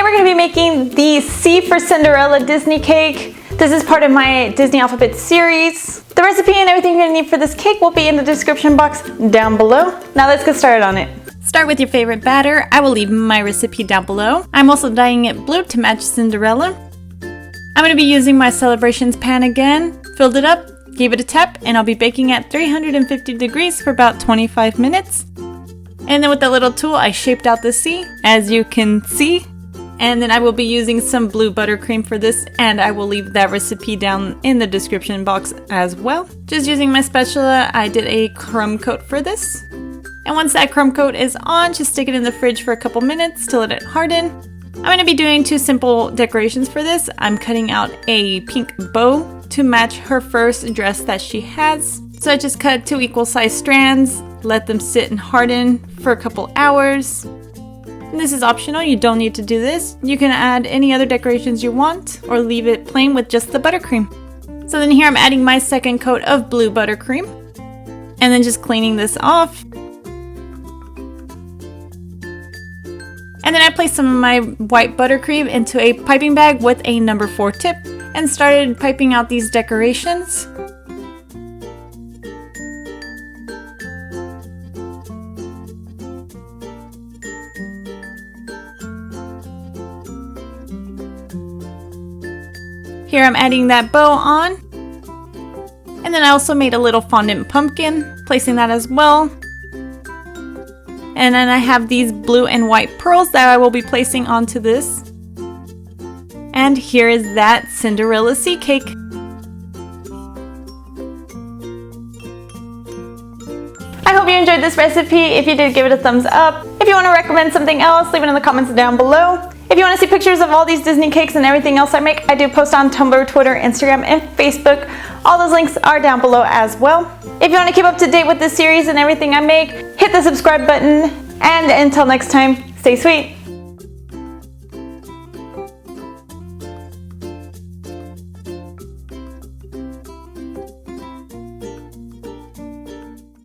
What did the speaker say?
Today we're going to be making the C for Cinderella Disney cake. This is part of my Disney Alphabet series. The recipe and everything you're going to need for this cake will be in the description box down below. Now let's get started on it. Start with your favorite batter. I will leave my recipe down below. I'm also dyeing it blue to match Cinderella. I'm going to be using my Celebrations pan again. Filled it up, gave it a tap, and I'll be baking at 350 degrees for about 25 minutes. And then with the little tool, I shaped out the C, as you can see. And then I will be using some blue buttercream for this, and I will leave that recipe down in the description box as well. Just using my spatula, I did a crumb coat for this. And once that crumb coat is on, just stick it in the fridge for a couple minutes to let it harden. I'm going to be doing two simple decorations for this. I'm cutting out a pink bow to match her first dress that she has. So I just cut 2 equal sized strands, let them sit and harden for a couple hours. And this is optional, you don't need to do this. You can add any other decorations you want or leave it plain with just the buttercream. So then here I'm adding my second coat of blue buttercream and then just cleaning this off. And then I placed some of my white buttercream into a piping bag with a number 4 tip and started piping out these decorations. Here I'm adding that bow on. And then I also made a little fondant pumpkin, placing that as well. And then I have these blue and white pearls that I will be placing onto this. And here is that Cinderella sea cake. I hope you enjoyed this recipe. If you did, give it a thumbs up. If you want to recommend something else, leave it in the comments down below. If you want to see pictures of all these Disney cakes and everything else I make, I do post on Tumblr, Twitter, Instagram, and Facebook. All those links are down below as well. If you want to keep up to date with this series and everything I make, hit the subscribe button. And until next time, stay sweet.